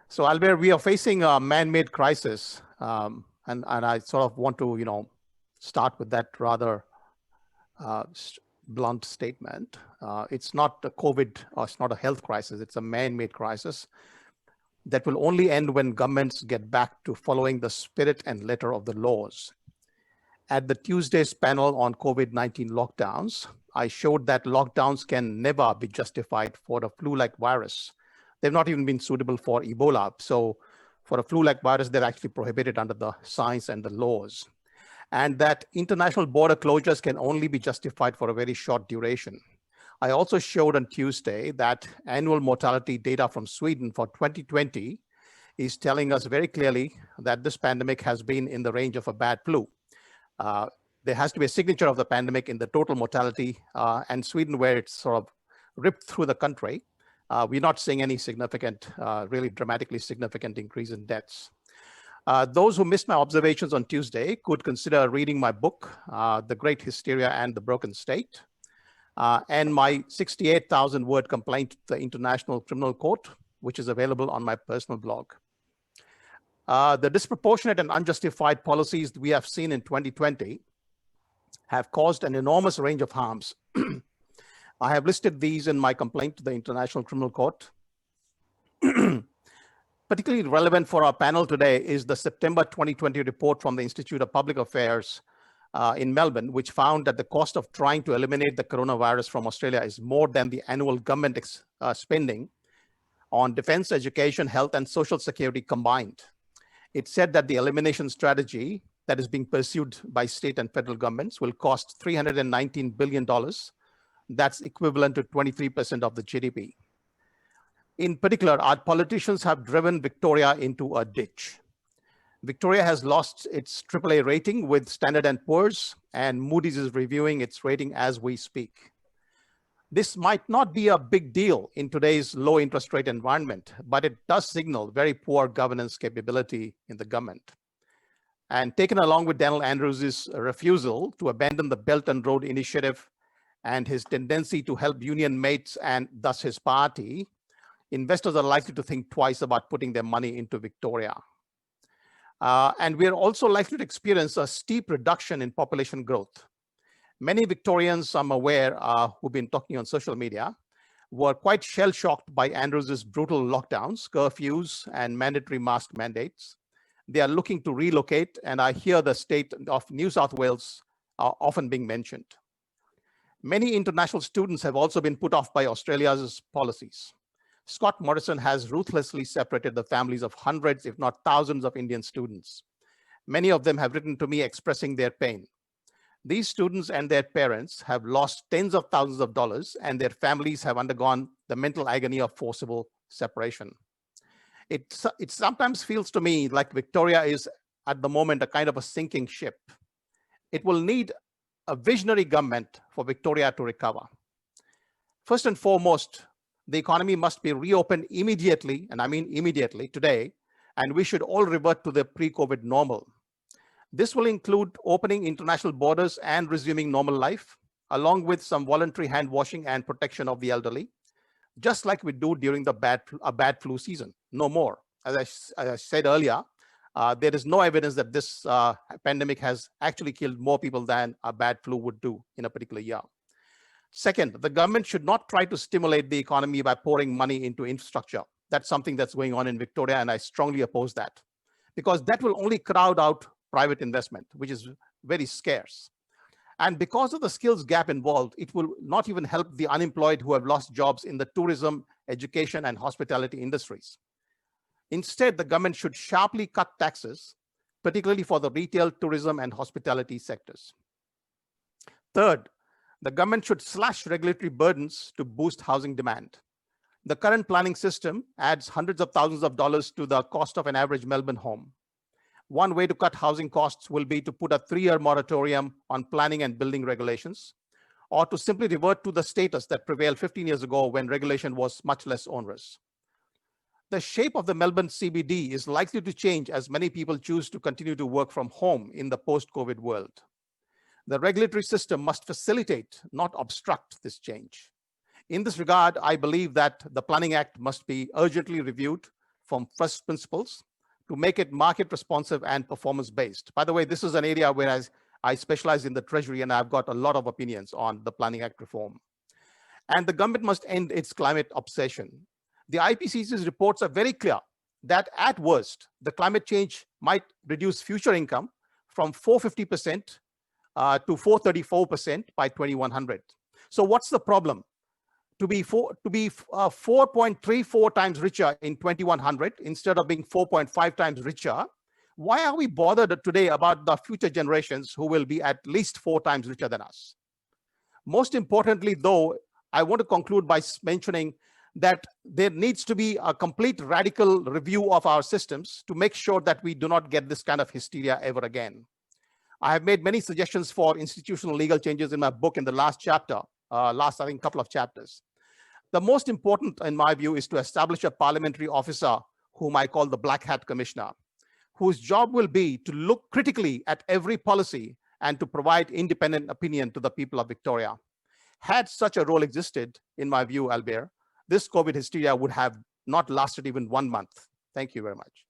So Albert, we are facing a man-made crisis, and I sort of want to, start with that rather blunt statement. It's not a COVID, or it's not a health crisis. It's a man-made crisis that will only end when governments get back to following the spirit and letter of the laws. At the Tuesday's panel on COVID-19 lockdowns, I showed that lockdowns can never be justified for a flu-like virus. They've not even been suitable for Ebola. So for a flu-like virus, they're actually prohibited under the science and the laws. And that international border closures can only be justified for a very short duration. I also showed on Tuesday that annual mortality data from Sweden for 2020 is telling us very clearly that this pandemic has been in the range of a bad flu. There has to be a signature of the pandemic in the total mortality, and Sweden, where it's sort of ripped through the country, we're not seeing any significant, really dramatically significant increase in deaths. Those who missed my observations on Tuesday could consider reading my book, The Great Hysteria and the Broken State, and my 68,000-word complaint to the International Criminal Court, which is available on my personal blog. The disproportionate and unjustified policies we have seen in 2020 have caused an enormous range of harms. I have listed these in my complaint to the International Criminal Court. Particularly relevant for our panel today is the September 2020 report from the Institute of Public Affairs in Melbourne, which found that the cost of trying to eliminate the coronavirus from Australia is more than the annual government spending on defense, education, health, and social security combined. It said that the elimination strategy that is being pursued by state and federal governments will cost $319 billion. That's equivalent to 23% of the GDP. In particular, our politicians have driven Victoria into a ditch. Victoria has lost its AAA rating with Standard & Poor's, and Moody's is reviewing its rating as we speak. This might not be a big deal in today's low interest rate environment, but it does signal very poor governance capability in the government. And taken along with Daniel Andrews' refusal to abandon the Belt and Road Initiative and his tendency to help union mates and thus his party, investors are likely to think twice about putting their money into Victoria. And we're also likely to experience a steep reduction in population growth. Many Victorians, I'm aware, who've been talking on social media, were quite shell-shocked by Andrews' brutal lockdowns, curfews, and mandatory mask mandates. They are looking to relocate, and I hear the state of New South Wales often being mentioned. Many international students have also been put off by Australia's policies. Scott Morrison has ruthlessly separated the families of hundreds, if not thousands, of Indian students. Many of them have written to me expressing their pain. These students and their parents have lost tens of thousands of dollars, and their families have undergone the mental agony of forcible separation. It sometimes feels to me like Victoria is at the moment a kind of a sinking ship. It will need a visionary government for Victoria to recover. First and foremost, the economy must be reopened immediately, and I mean immediately today, and we should all revert to the pre-COVID normal. This will include opening international borders and resuming normal life, along with some voluntary hand washing and protection of the elderly, just like we do during the bad flu season, no more. As I said earlier, there is no evidence that this pandemic has actually killed more people than a bad flu would do in a particular year. Second, the government should not try to stimulate the economy by pouring money into infrastructure. That's something that's going on in Victoria, and I strongly oppose that, because that will only crowd out private investment, which is very scarce. And because of the skills gap involved, it will not even help the unemployed who have lost jobs in the tourism, education, and hospitality industries. Instead, the government should sharply cut taxes, particularly for the retail, tourism, and hospitality sectors. Third, the government should slash regulatory burdens to boost housing demand. The current planning system adds hundreds of thousands of dollars to the cost of an average Melbourne home. One way to cut housing costs will be to put a 3-year moratorium on planning and building regulations, or to simply revert to the status that prevailed 15 years ago when regulation was much less onerous. The shape of the Melbourne CBD is likely to change as many people choose to continue to work from home in the post-COVID world. The regulatory system must facilitate, not obstruct, this change. In this regard, I believe that the Planning Act must be urgently reviewed from first principles to make it market responsive and performance based. By the way, this is an area where I specialize in the Treasury, and I've got a lot of opinions on the Planning Act reform. And the government must end its climate obsession. The IPCC's reports are very clear that at worst, the climate change might reduce future income from 450% to 434% by 2100. So what's the problem? To be 4.34 times richer in 2100 instead of being 4.5 times richer, why are we bothered today about the future generations who will be at least 4 times richer than us? Most importantly, though, I want to conclude by mentioning that there needs to be a complete radical review of our systems to make sure that we do not get this kind of hysteria ever again. I have made many suggestions for institutional legal changes in my book in the last chapter, I think, couple of chapters. The most important, in my view, is to establish a parliamentary officer whom I call the Black Hat Commissioner, whose job will be to look critically at every policy and to provide independent opinion to the people of Victoria. Had such a role existed, in my view, Albert, this COVID hysteria would have not lasted even 1 month. Thank you very much.